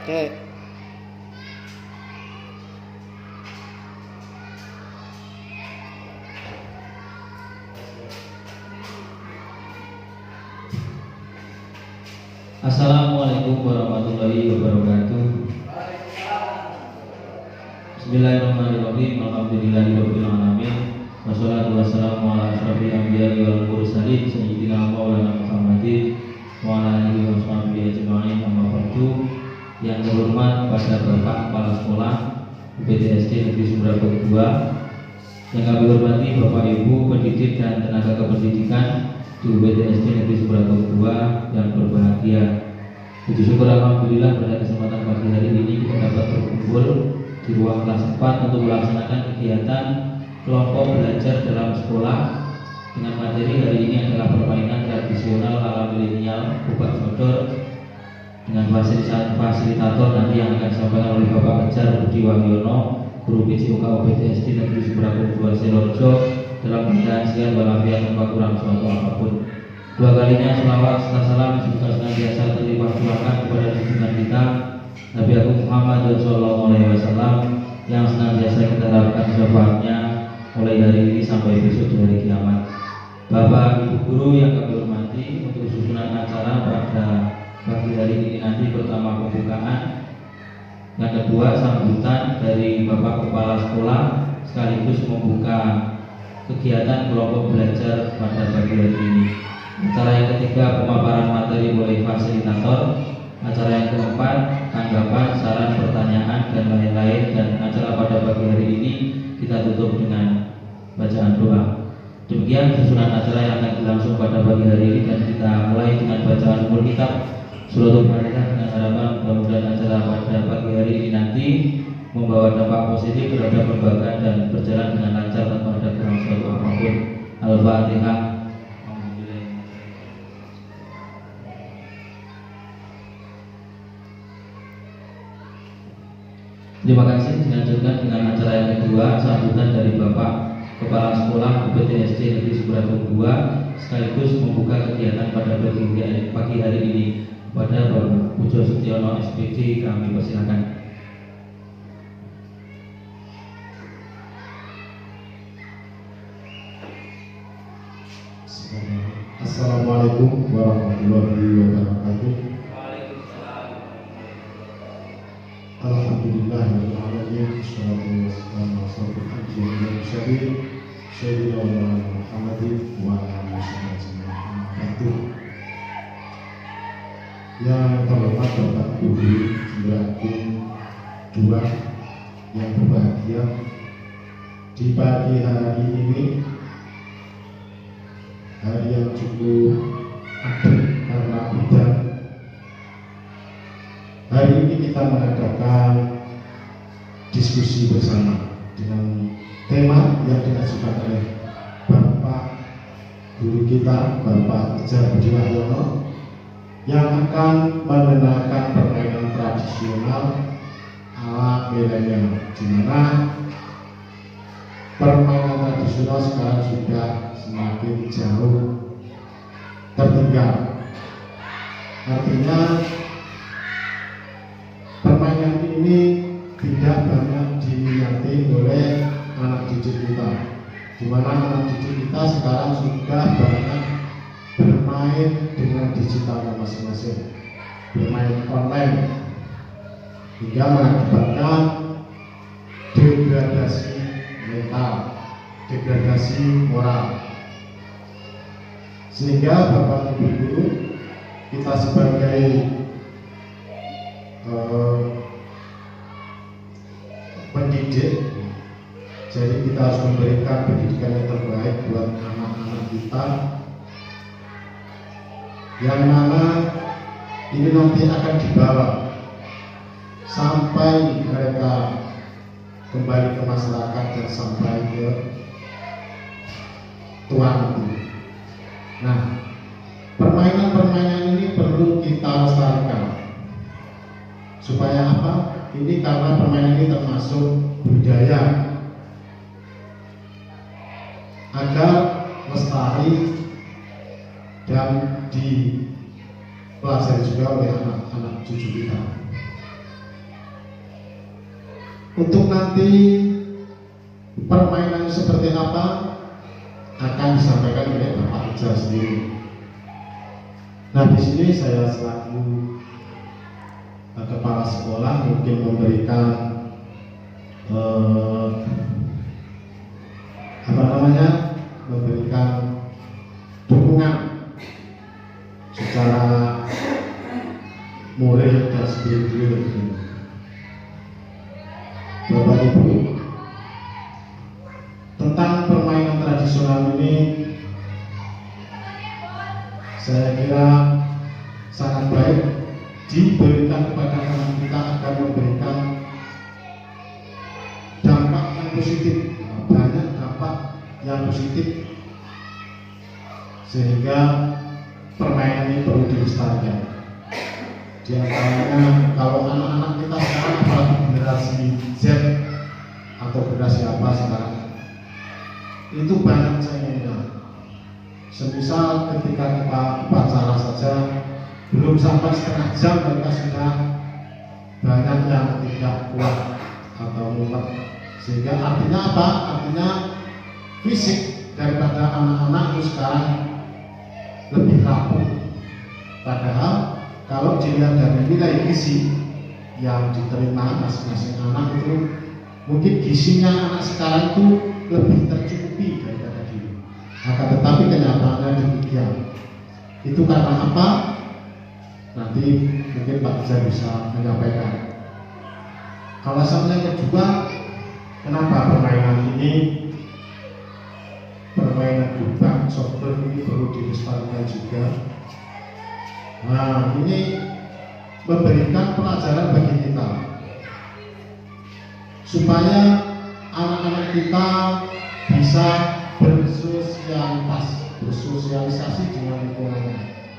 Dek. Assalamualaikum warahmatullahi wabarakatuh. Bismillahirrahmanirrahim. Alhamdulillahirabbil alamin. Wassalatu wassalamu ala asyrofil anbiya'i wal mursalin sayyidina Maulana Muhammadin wa ala alihi wa sahbihi ajma'in. Amma ba'du. Yang terhormat pada Bapak Kepala Sekolah UPTSD Negeri Sumberapa II, yang kami hormati Bapak Ibu pendidik dan tenaga kependidikan di UPTSD Negeri Sumberapa II yang berbahagia. Puji syukur alhamdulillah pada kesempatan pagi hari ini kita dapat berkumpul di ruang kelas 4 untuk melaksanakan kegiatan kelompok belajar dalam sekolah dengan materi hari ini adalah permainan tradisional ala milenial Kubak Sodor dengan fasilitator nanti yang akan disampaikan oleh Bapak Kejar Budi Wahyono, Guru PJUK UPTSD Negeri Sumberapa II Sidoarjo, dalam keadaan sehat walafiat tanpa kurang suatu apapun. Dua kalinya selawat serta salam juga senantiasa terlimpah curahkan kepada junjungan kita Nabi Agung Muhammad SAW yang senantiasa kita harapkan syafaatnya mulai hari ini sampai besok di hari kiamat. Bapak Ibu Guru yang kami hormati, untuk susunan acara pada pagi hari ini nanti pertama pembukaan, yang kedua sambutan dari Bapak Kepala Sekolah sekaligus membuka kegiatan kelompok belajar pada pagi hari ini. Acara yang ketiga pemaparan materi oleh fasilitator. Acara yang keempat tanggapan, saran, pertanyaan dan lain-lain. Dan acara pada pagi hari ini kita tutup dengan bacaan doa. Demikian susunan acara yang akan berlangsung pada pagi hari ini, dan kita mulai dengan bacaan umur kitab Suratul Fatihah dengan harapan mudah-mudahan acara pada pagi hari ini nanti membawa dampak positif terhadap lembaga dan berjalan dengan lancar tanpa ada kurang suatu apapun. Al-Fatihah. Terima kasih. Dilanjutkan dengan acara yang kedua, sambutan dari Bapak Kepala Sekolah UPTSD Negeri Sumberapa II sekaligus membuka kegiatan pada pagi hari ini. Pada Bapak Pujo Setiono SPD kami persilakan. Assalamualaikum warahmatullahi wabarakatuh. Alhamdulillahirrahmanirrahim. Wassalatu wassalamu ala asyrofil sayyidina Muhammadin wa ala alihi wasallam. Yang terhormat Bapak Guru Sumberapa II yang berbahagia, di pagi hari ini, hari yang cukup adem karena hujan, hari ini kita mengadakan diskusi bersama dengan tema yang diajukan oleh Bapak Guru kita, Bapak Kejar Budi Wahyono, yang akan mengenalkan permainan tradisional ala milenial, di mana permainan tradisional sekarang sudah semakin jauh tertinggal. Artinya permainan ini tidak banyak diminati oleh anak didik kita, di mana anak didik kita sekarang sudah banyak bermain dengan digitalnya masing-masing, bermain online, hingga mengakibatkan degradasi mental, degradasi moral. Sehingga Bapak Ibu Guru, kita sebagai pendidik, jadi kita harus memberikan pendidikan yang terbaik buat anak-anak kita, yang mana ini nanti akan dibawa sampai mereka kembali ke masyarakat dan sampai ke tuan nanti. Nah, permainan-permainan ini perlu kita lestarikan. Supaya apa? Ini karena permainan ini termasuk budaya, agar lestari dan dipelajari juga oleh anak-anak cucu kita. Untuk nanti permainan seperti apa akan disampaikan oleh Bapak Ijal sendiri. Nah, di sini saya selaku kepala sekolah mungkin memberikan memberikan dukungan secara moral dan spiritual. Bapak Ibu, tentang permainan tradisional ini saya kira sangat baik diberikan kepada anak kita akan memberikan dampak yang positif, banyak dampak yang positif, sehingga permainan ini perlu dilestarikan. Di antaranya kalau anak-anak kita sekarang apalagi generasi Z atau generasi apa sekarang itu banyak cengengnya. Semisal ketika kita upacara saja belum sampai setengah jam mereka sudah banyak yang tidak kuat atau mumet, sehingga artinya apa? Artinya fisik daripada anak-anak itu sekarang lebih rapuh. Padahal kalau dilihat dari nilai gizi yang diterima masing-masing anak itu, mungkin gizinya anak sekarang itu lebih tercukupi daripada dulu. Akan tetapi kenyataannya demikian. Itu karena apa? Nanti mungkin Pak Ijal bisa menyampaikan. Alasannya kedua, kenapa permainan ini, permainan gubang software ini perlu dilestarikan juga. Nah, ini memberikan pelajaran bagi kita supaya anak-anak kita bisa bersosialisasi dengan lingkungannya.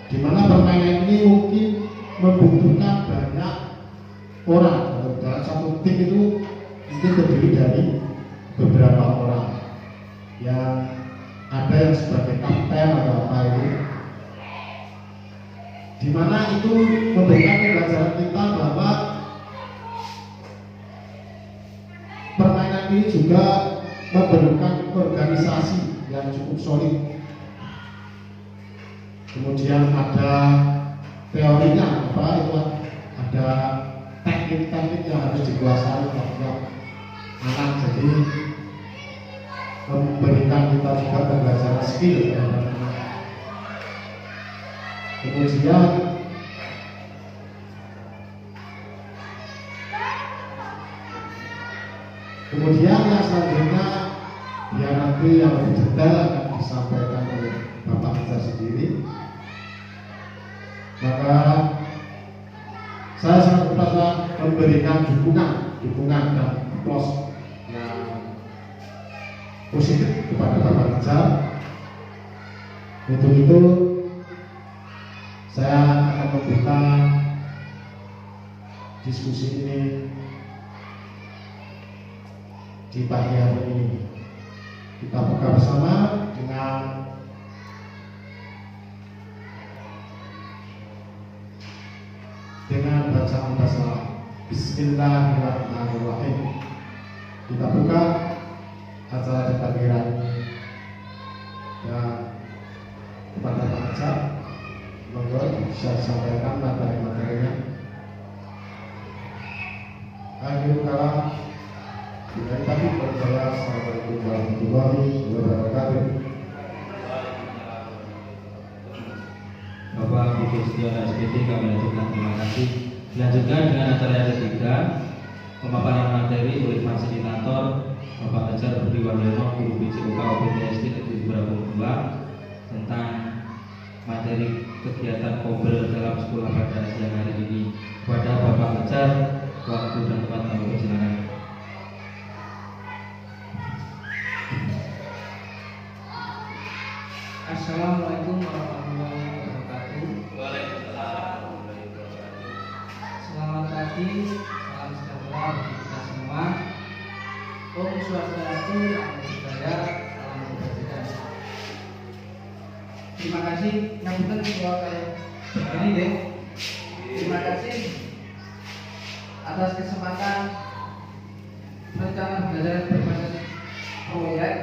Di mana permainan ini mungkin membutuhkan banyak orang, atau dalam satu tim itu mungkin terdiri dari beberapa orang yang ada yang sebagai kapten atau apa itu, di mana itu memberikan pelajaran kita bahwa permainan ini juga memerlukan organisasi yang cukup solid. Kemudian ada teorinya apa itu, ada teknik-teknik yang harus dikuasai oleh anak. Jadi memberikan kita juga pembelajaran skill ya. Kemudian yang selanjutnya ya nanti yang lebih detail akan disampaikan oleh Bapak Ijal sendiri. Maka saya sangat berasa memberikan dukungan dan plus yang positif kepada Bapak Ijal. Untuk itu saya akan membuka diskusi ini di pagi hari ini. Kita buka bersama dengan bacaan basmalah. Bismillahirrahmanirrahim. Kita buka acara di pagi hari ini. Ya, kepada Pak Ijal, monggo bisa disampaikan materi-materinya. Akhirul kalam. Bila tadi berjaya, assalamualaikum warahmatullahi wabarakatuh. Bapak Ibu Setiawan SPT kami lanjutkan, terima kasih. Dilanjutkan dengan acara yang ketiga, pemaparan materi oleh fasilitator Bapak Ijal Budi Waryono, Guru BCUK OPTSD Negeri Bramugua, tentang materi kegiatan Kober dalam sekolah pada siang hari ini. Kepada Bapak Ijal, waktu dan tempat kami persilakan. Assalamualaikum warahmatullahi wabarakatuh. Waalaikumsalam. Selamat pagi, salam sejahtera bagi kita semua. Om Swastiastu, Namo Buddhaya, salam kebajikan. Terima kasih, ngapunten kalau kayak begini deh. Terima kasih atas kesempatan melanjutkan belajar berbasis proyek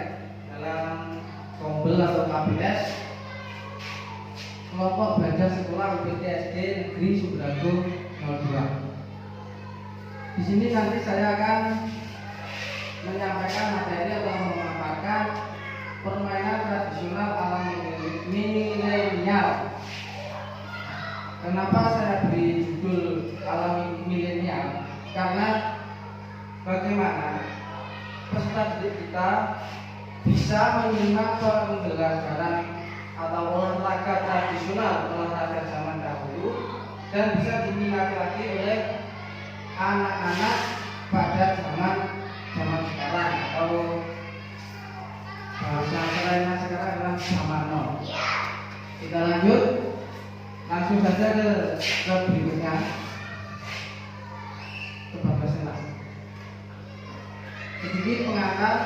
dalam Kombel atau KBS kelompok belajar sekolah UPT SD Negeri Sumber-Agung 02. Di sini nanti saya akan menyampaikan materi atau memaparkan permainan tradisional ala milenial. Kenapa saya beri judul ala milenial? Karena bagaimana peserta didik kita bisa menerima pembelajaran atau olahraga tradisional, olahraga zaman dahulu, dan bisa diminati lagi oleh anak-anak pada zaman sekarang, atau bahasa lainnya sekarang adalah zaman now. Kita lanjut langsung saja ke berikutnya. Sedikit pengantar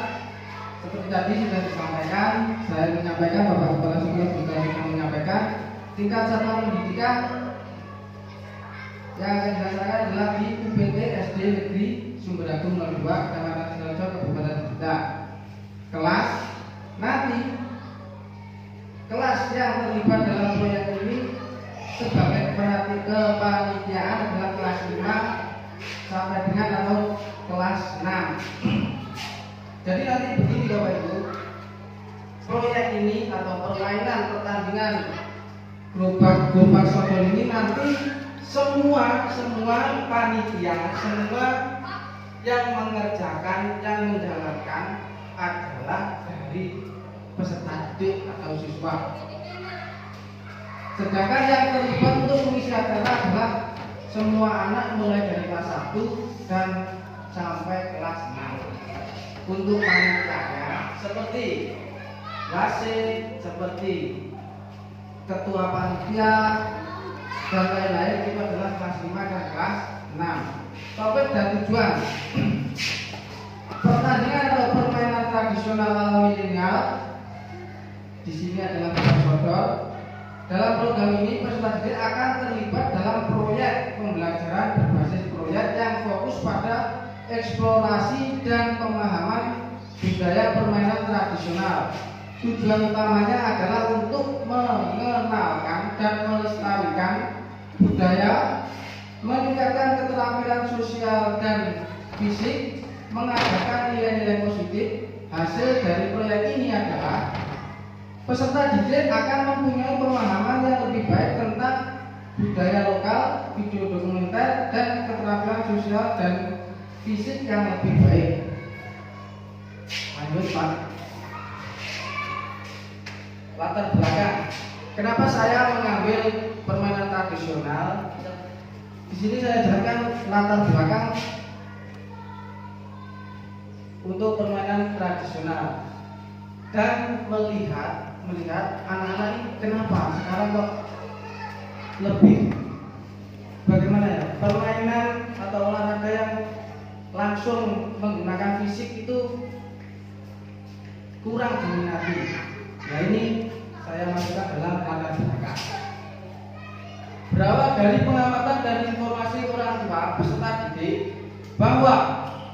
seperti tadi sudah disampaikan, saya menyampaikan, Bapak Kepala Sekolah juga menyampaikan tingkat satuan pendidikan yang akan dilaksanakan adalah di UPT SD Negeri Sumber-Agung 02, Kecamatan Sidoarjo, Kabupaten Blitar. Kelas nanti kelas yang terlibat dalam proyek ini sebagai kepanitiaan adalah kelas 5 sampai dengan atau kelas 6. Jadi nanti begini Bapak Ibu, proyek ini atau permainan pertandingan gerobak sodor ini nanti semua panitia, semua yang mengerjakan, yang menjalankan adalah dari peserta didik atau siswa. Sedangkan yang terlibat untuk mengisi acara adalah semua anak mulai dari kelas 1 dan sampai kelas 6. Untuk panitianya seperti wasit, seperti ketua panitia dan lain-lain itu adalah kelas 5 dan kelas 6. Topik dan tujuan pertandingan atau permainan tradisional ala milenial di sini adalah gerobak sodor. Dalam program ini peserta didik akan terlibat dalam proyek pembelajaran berbasis proyek yang fokus pada eksplorasi dan pemahaman budaya permainan tradisional. Tujuan utamanya adalah untuk mengenalkan dan melestarikan budaya, meningkatkan keterampilan sosial dan fisik, mengajarkan nilai-nilai positif. Hasil dari proyek ini adalah peserta didik akan mempunyai pemahaman yang lebih baik tentang budaya lokal, video dokumenter, dan keterampilan sosial dan fisik yang lebih baik. Lanjut Pak. Latar belakang. Kenapa saya mengambil permainan tradisional? Di sini saya jelaskan latar belakang untuk permainan tradisional dan melihat anak-anak ini kenapa sekarang kok lebih bagaimana ya, permainan atau olahraga yang langsung menggunakan fisik itu kurang diminati. Nah ini saya masukkan dalam latar belakang. Berawal dari pengamatan dan informasi orang tua peserta didik bahwa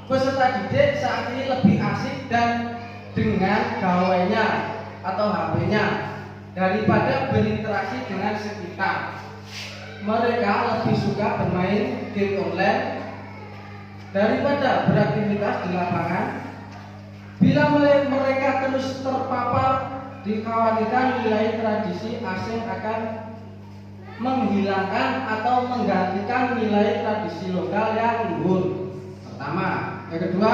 peserta didik saat ini lebih asik dan dengan gawainya atau HP-nya daripada berinteraksi dengan sekitar. Mereka lebih suka bermain game online daripada beraktivitas di lapangan. Bila mereka terus terpapar, dikhawatirkan nilai tradisi asing akan menghilangkan atau menggantikan nilai tradisi lokal yang luhur. Pertama. Yang kedua,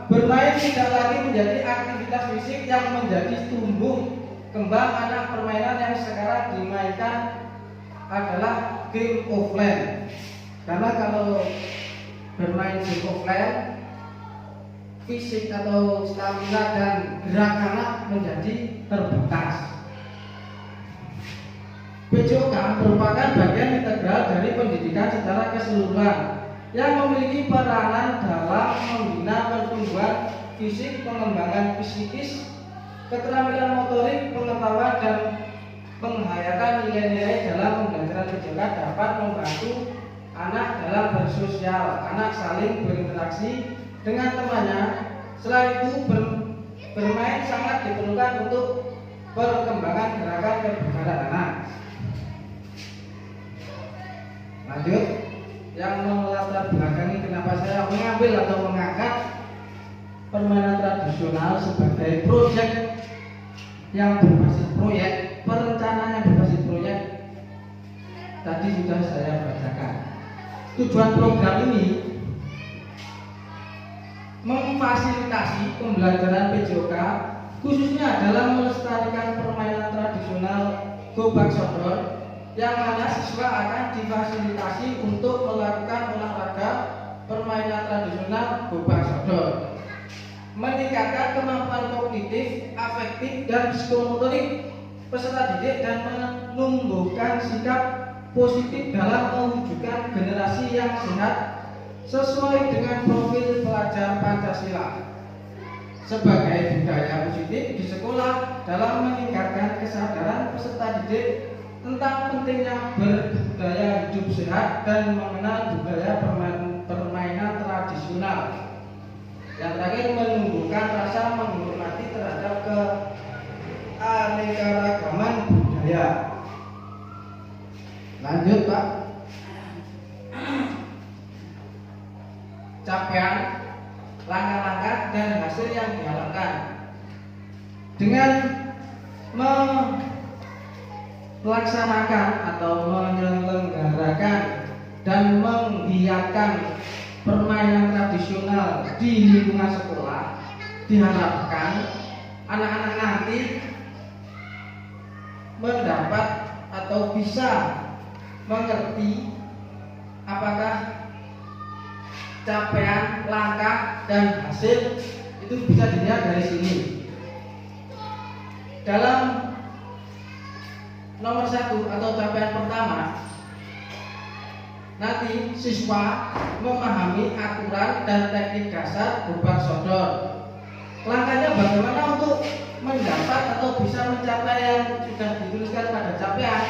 bermain tidak lagi menjadi aktivitas fisik yang menjadi tumbuh kembang anak. Permainan yang sekarang dimainkan adalah game offline. Karena kalau bermain game offline, fisik atau stamina dan gerak anak menjadi terbatas. PJOK merupakan bagian integral dari pendidikan secara keseluruhan yang memiliki peranan dalam membina pertumbuhan fisik, pengembangan psikis, keterampilan motorik, pengetahuan dan penghayatan nilai-nilai dalam pembelajaran. PJOK dapat membantu anak dalam bersosial. Anak saling berinteraksi dengan temannya Selain itu bermain sangat diperlukan untuk perkembangan gerakan kebugaran anak. Lanjut, yang melatar belakangi kenapa saya mengambil atau mengangkat permainan tradisional sebagai proyek yang berbasis proyek, perencanaan yang berbasis proyek, tadi sudah saya bacakan. Tujuan program ini memfasilitasi pembelajaran PJOK khususnya dalam melestarikan permainan tradisional gobak sodor, yang mana siswa akan difasilitasi untuk melakukan olahraga permainan tradisional gobak sodor, meningkatkan kemampuan kognitif, afektif, dan psikomotorik peserta didik, dan menumbuhkan sikap positif dalam mewujudkan generasi yang sehat sesuai dengan profil pelajar Pancasila. Sebagai budaya positif di sekolah dalam meningkatkan kesadaran peserta didik tentang pentingnya berbudaya hidup sehat dan mengenal budaya permainan tradisional. Yang terakhir, menumbuhkan rasa menghormati terhadap keanekaragaman budaya. Lanjut, Pak. Capaian, langkah-langkah, dan hasil yang diharapkan dengan melaksanakan atau menyelenggarakan dan menggiatkan permainan tradisional di lingkungan sekolah, diharapkan anak-anak nanti mendapat atau bisa mengerti apakah capaian, langkah, dan hasil itu bisa dilihat dari sini. Dalam nomor 1 atau capaian pertama, nanti siswa memahami aturan dan teknik dasar gobak sodor. Langkahnya bagaimana untuk mendapat atau bisa mencapai yang sudah dituliskan pada capaian?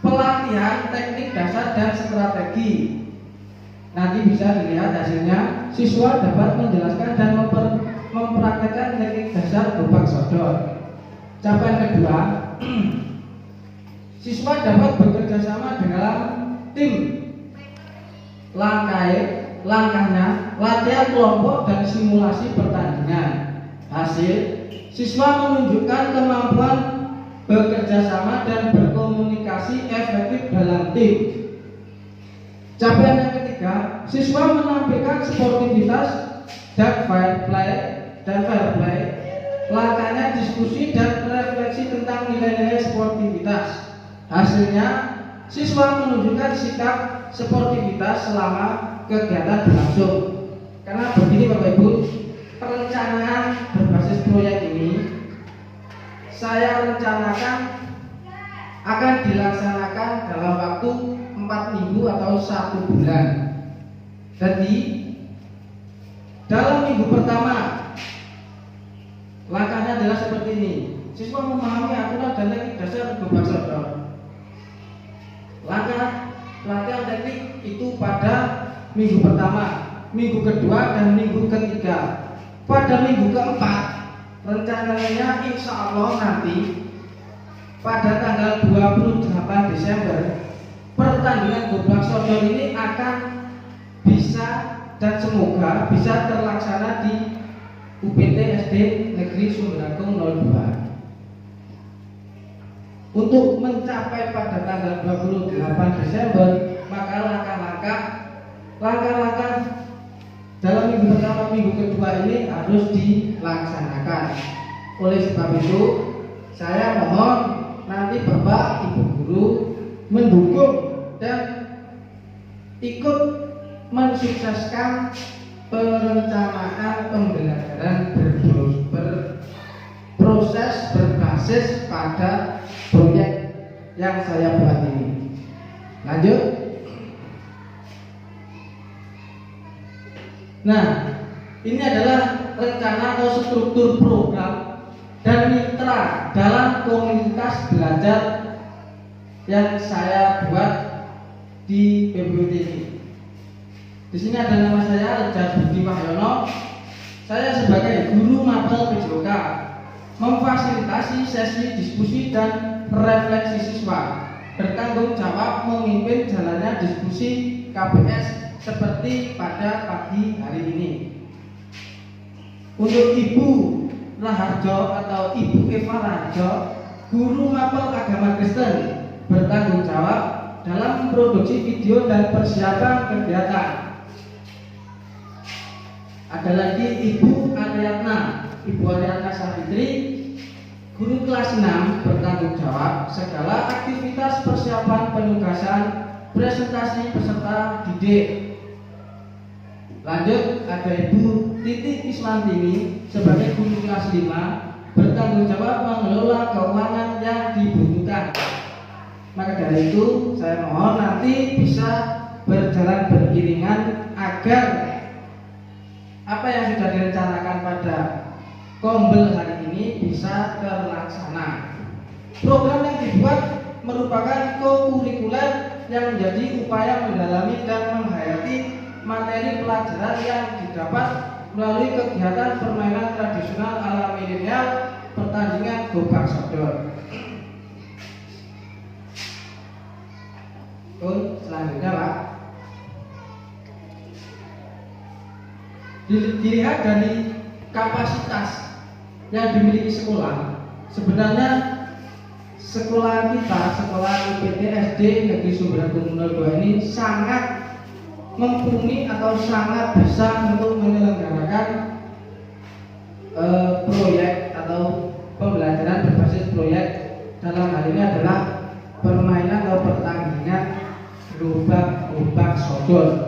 Pelatihan teknik dasar dan strategi. Nanti bisa dilihat hasilnya, siswa dapat menjelaskan dan mempraktekkan teknik dasar gobak sodor. Capaian kedua, siswa dapat bekerja sama dengan tim. Langkahnya, latihan kelompok dan simulasi pertandingan. Hasil, siswa menunjukkan kemampuan bekerja sama dan berkomunikasi efektif dalam tim. Capaian yang ketiga, siswa menampilkan sportivitas dan fair play. Langkahnya diskusi dan refleksi tentang nilai-nilai sportivitas. Hasilnya, siswa menunjukkan sikap sportivitas selama kegiatan berlangsung. Karena begini Bapak Ibu, perencanaan berbasis proyek ini saya rencanakan akan dilaksanakan dalam waktu 4 minggu atau 1 bulan. Jadi dalam minggu pertama langkahnya adalah seperti ini. Siswa memahami aturan dan teknik dasar gobak sodor. Langkah latihan teknik itu pada minggu pertama, minggu kedua, dan minggu ketiga. Pada minggu keempat rencananya insya Allah nanti pada tanggal 28 Desember pertandingan gobak sodor ini akan bisa dan semoga bisa terlaksana di UPT SD Negeri Sumberangkung 02. Untuk mencapai pada tanggal 28 Desember, maka langkah-langkah dalam minggu pertama, minggu kedua ini harus dilaksanakan. Oleh sebab itu, saya mohon nanti Bapak Ibu Guru mendukung dan ikut mensukseskan perencanaan pembelajaran berproses berbasis pada proyek yang saya buat ini. Lanjut. Nah, ini adalah rencana atau struktur program dan mitra dalam komunitas belajar yang saya buat di PBBT ini. Di sini ada nama saya Reja Budi Wahyono. Saya sebagai guru mapel PJOK memfasilitasi sesi diskusi dan refleksi siswa, bertanggung jawab memimpin jalannya diskusi KPS seperti pada pagi hari ini. Untuk Ibu Raharjo atau Ibu Eva Raharjo, guru mapel agama Kristen, bertanggung jawab dalam memproduksi video dan persiapan kegiatan. Ada lagi Ibu Ariadna Savitri, guru kelas 6, bertanggung jawab segala aktivitas persiapan penugasan presentasi peserta didik. Lanjut ada Ibu Titi Ismantini sebagai guru kelas 5, bertanggung jawab mengelola keuangan yang dibutuhkan. Maka dari itu saya mohon nanti bisa berjalan beriringan agar apa yang sudah direncanakan pada Kombel hari ini bisa terlaksana. Program yang dibuat merupakan co-kurikuler yang menjadi upaya mendalami dan menghayati materi pelajaran yang didapat melalui kegiatan permainan tradisional ala milenial pertandingan gobak sodor. Selanjutnya Pak, dilihat dari kapasitas yang dimiliki sekolah, sebenarnya sekolah kita, sekolah IPT SD Negeri Sumber Agung 02 ini sangat mumpuni atau sangat bisa untuk menyelenggarakan proyek atau pembelajaran berbasis proyek. Dalam hal ini adalah permainan atau pertandingan gobak sodor.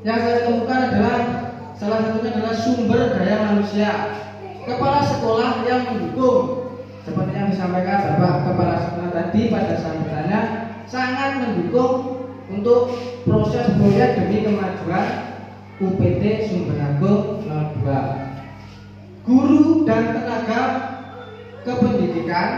Yang saya temukan adalah salah satunya adalah sumber daya manusia. Kepala sekolah yang mendukung, seperti yang disampaikan Bapak Kepala Sekolah tadi pada sambutannya, sangat mendukung untuk proses proyek demi kemajuan UPT Sumber Agung 02. Guru dan tenaga kependidikan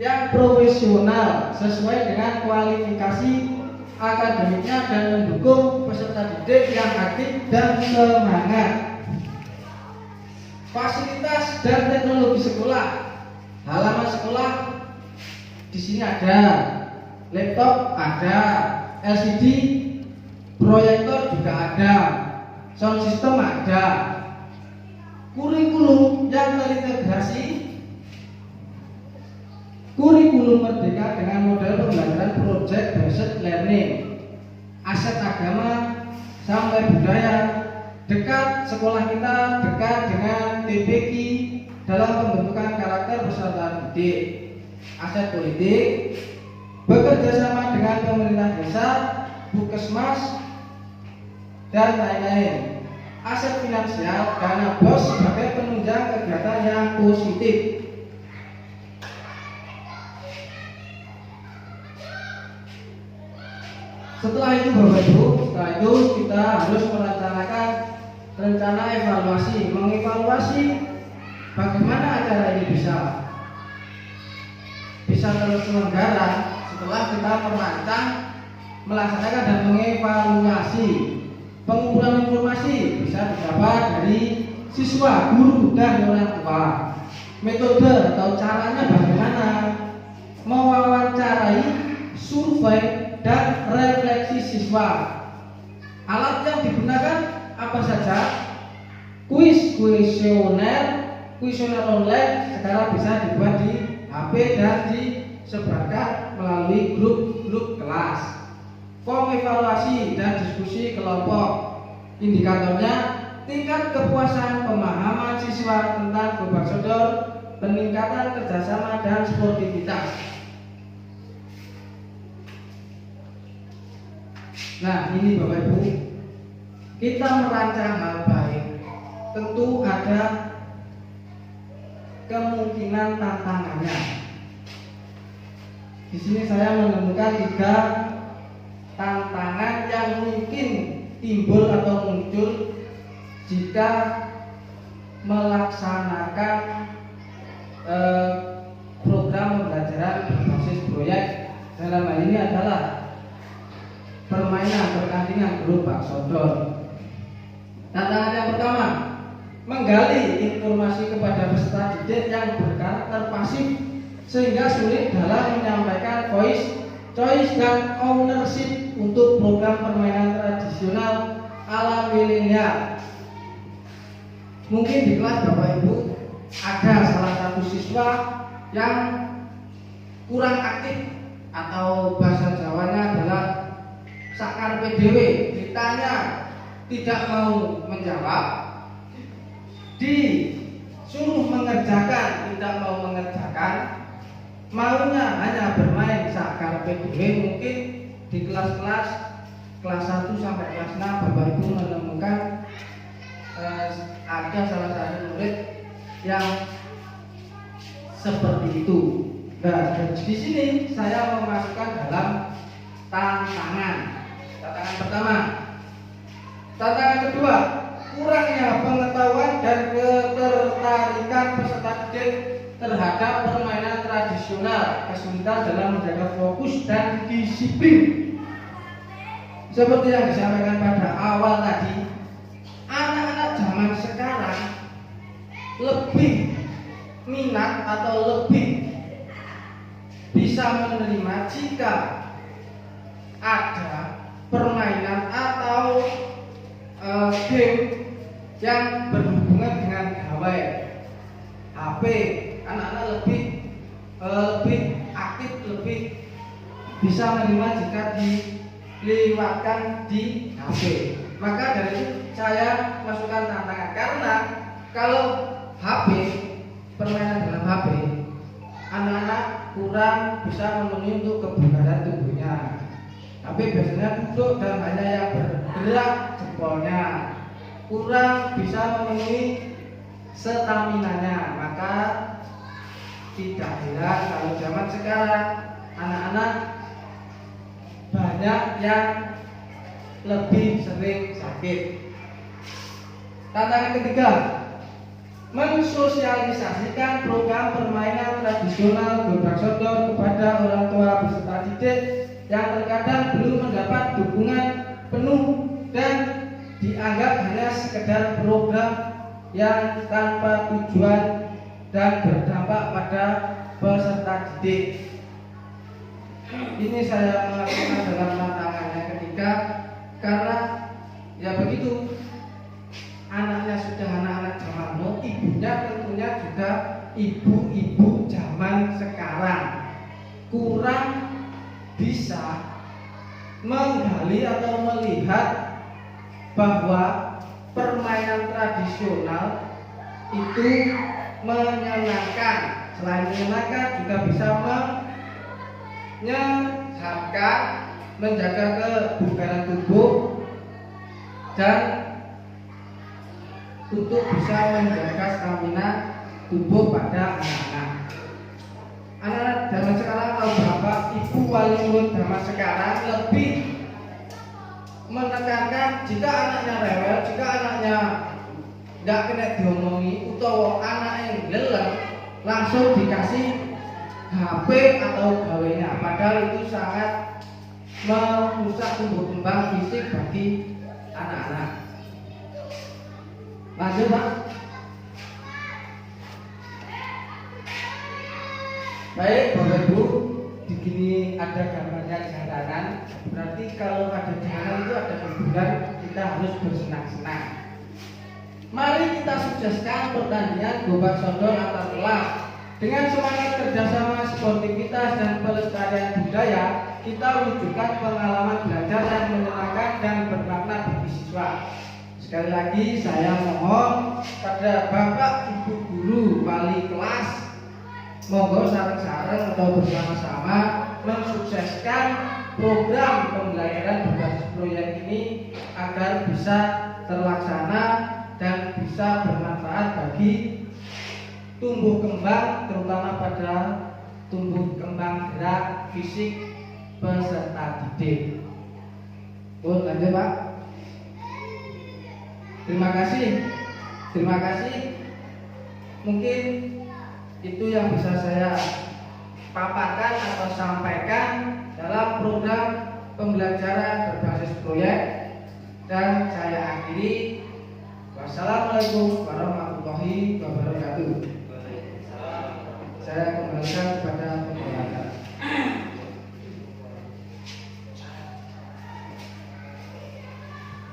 yang profesional sesuai dengan kualifikasi akademiknya dan mendukung peserta didik yang aktif dan semangat. Fasilitas dan teknologi sekolah, halaman sekolah di sini ada laptop, ada LCD, proyektor juga ada, sound system ada, kurikulum yang terintegrasi, kurikulum merdeka dengan model pembelajaran project based learning, aset agama sampai budaya, dekat sekolah kita, dekat dengan TPQ dalam pembentukan karakter peserta didik, aset politik, bekerja sama dengan pemerintah desa, Puskesmas, dan lain-lain, aset finansial, dana BOS sebagai penunjang kegiatan yang positif. Setelah itu Bapak Ibu, kita harus merencanakan rencana evaluasi, mengevaluasi bagaimana acara ini bisa terus terselenggara setelah kita merancang, melaksanakan dan mengevaluasi. Pengumpulan informasi bisa didapat dari siswa, guru, dan orang tua. Metode atau caranya bagaimana? Mewawancarai, survei, dan refleksi siswa. Alat yang digunakan apa saja? Kuesioner online sekarang bisa dibuat di HP dan disebarkan melalui grup kelas. Form evaluasi dan diskusi kelompok. Indikatornya tingkat kepuasan pemahaman siswa tentang gobak sodor, peningkatan kerjasama dan sportivitas. Nah, ini Bapak Ibu, kita merancang hal baik, tentu ada kemungkinan tantangannya. Di sini saya menemukan 3 tantangan yang mungkin timbul atau muncul jika melaksanakan program pembelajaran berbasis proyek. Dalam hal ini adalah permainan pertandingan gerobak sodor. Tantangan yang pertama, menggali informasi kepada peserta didik yang berkarakter pasif sehingga sulit dalam menyampaikan voice, choice, dan ownership untuk program permainan tradisional ala milenial. Mungkin di kelas Bapak Ibu ada salah satu siswa yang kurang aktif atau bahasa Jawanya adalah sakar PDW, ditanya tidak mau menjawab, disuruh mengerjakan tidak mau mengerjakan, maunya hanya bermain sakar PDW. Mungkin di kelas-kelas kelas 1 sampai kelas 6 Bapak Ibu menemukan ada salah satu murid yang seperti itu. Nah, di sini saya memasukkan dalam tantangan. Tantangan pertama. Tantangan kedua, kurangnya pengetahuan dan ketertarikan peserta didik terhadap permainan tradisional, kesulitan dalam menjaga fokus dan disiplin. Seperti yang disampaikan pada awal tadi, anak-anak zaman sekarang lebih minat atau lebih bisa menerima jika ada permainan atau game yang berhubungan dengan gawai HP. Anak-anak lebih aktif, lebih bisa menerima jika dilewatkan di HP. Maka dari itu saya masukkan tantangan, karena kalau HP, permainan dalam HP, anak-anak kurang bisa memenuhi untuk kebugaran tubuhnya. Tapi biasanya duduk dan hanya yang bergerak jempolnya, kurang bisa memenuhi staminanya. Maka tidak heran kalau zaman sekarang anak-anak banyak yang lebih sering sakit. Tantangan ketiga, mensosialisasikan program permainan tradisional gerobak sodor kepada orang tua peserta didik yang terkadang belum mendapat dukungan penuh dan dianggap hanya sekedar program yang tanpa tujuan dan berdampak pada peserta didik. Ini saya melakukan dalam tantangan yang ketiga karena ya begitu, anaknya sudah anak-anak zaman now, ibunya tentunya juga ibu-ibu zaman sekarang kurang bisa menggali atau melihat bahwa permainan tradisional itu menyenangkan. Selain menyenangkan juga bisa menyehatkan, menjaga kebugaran tubuh, dan untuk bisa menjaga stamina tubuh pada anak-anak. Anak-anak zaman sekarang atau bapak ibu wali murid zaman sekarang lebih menekankan jika anaknya rewel, jika anaknya nggak kena diomongi atau anak yang geleng, langsung dikasih HP atau gawainya. Padahal itu sangat merusak tumbuh kembang fisik bagi anak-anak. Lanjut Pak. Baik Bapak Ibu, di sini ada gambarnya jalanan. Berarti kalau ada jalanan itu ada hiburan, kita harus bersenang-senang. Mari kita sukseskan pertandingan gerobak sodor antar kelas. Dengan semangat kerjasama, sportivitas, dan pelestarian budaya, kita wujudkan pengalaman belajar yang menyenangkan dan bermakna bagi siswa. Sekali lagi saya mohon pada Bapak Ibu guru wali kelas, monggo sareng-sareng atau bersama-sama mensukseskan program pembelajaran berbasis proyek ini agar bisa terlaksana dan bisa bermanfaat bagi tumbuh kembang, terutama pada tumbuh kembang gerak fisik peserta didik. Lanjut Pak. Terima kasih. Mungkin itu yang bisa saya paparkan atau sampaikan dalam program pembelajaran berbasis proyek, dan saya akhiri. Wassalamualaikum warahmatullahi wabarakatuh. Saya kembalikan kepada pembicara.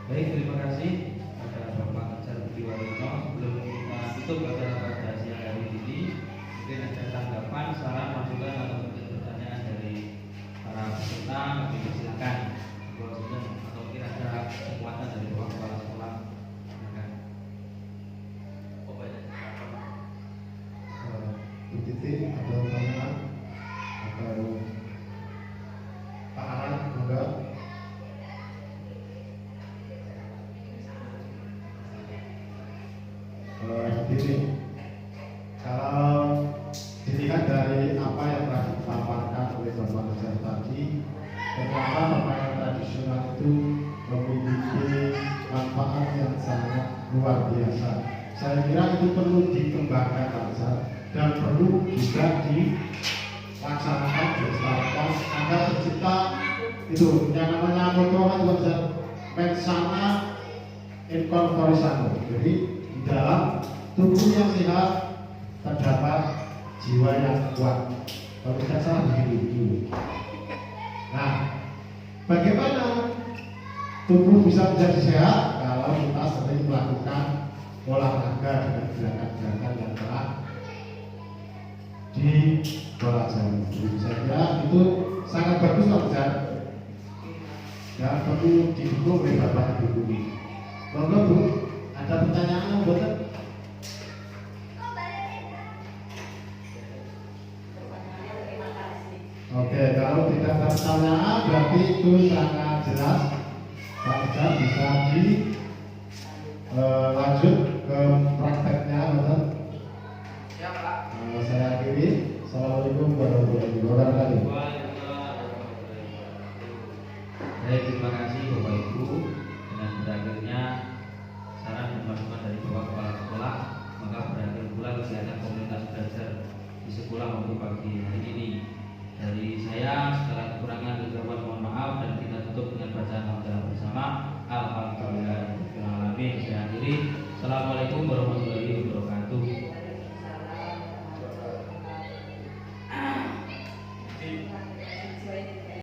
Baik, terima kasih kepada Bapak Ajar Budi Waluyo. Sebelum kita tutup acara pada siang hari ini, mungkin ada tanggapan, saran, masukan atau pertanyaan dari para peserta, kami persilakan. Atau mungkin ada penguatan dari Bapak Kepala Sekolah. Silakan. Bu Titi ada pertanyaan atau Pak Aran enggak? Begini, kalau dilihat dari apa yang telah dipaparkan oleh Bapak Ajar tadi, ternyata permainan tradisional itu memiliki manfaat yang sangat luar biasa. Saya kira itu perlu dikembangkan Pak Ajar, dan perlu juga dilaksanakan, dilestarikan agar tercipta itu yang namanya moto Pak Ajar, mensana in corpore sano. Jadi di dalam tubuh yang sehat terdapat jiwa yang kuat. Kalau tidak salah begitu. Nah, bagaimana tubuh bisa menjadi sehat kalau kita sering melakukan olahraga dengan gerakan-gerakan yang telah dipelajari. Jadi saya kira itu sangat bagus Pak Ustaz. Dan perlu didukung oleh Bapak Ibu ini. Monggo Bu, ada pertanyaan buat? Oke, kalau tidak ada pertanyaan berarti itu sangat jelas. Pak Ustaz bisa lanjut ke prakteknya, betul? Ya Pak. Saya akhiri. Assalamualaikum warahmatullahi wabarakatuh. Baik, terima kasih Bapak Ibu. Dengan berakhirnya saran dan masukan dari Bapak Kepala Sekolah, maka berakhir pula kegiatan komunitas belajar di sekolah maupun pagi hari ini. Dari saya, segala kekurangan dan mohon maaf, dan kita tutup dengan bacaan hamdalah bersama. Alhamdulillah. Saya akhiri. Assalamualaikum warahmatullahi wabarakatuh.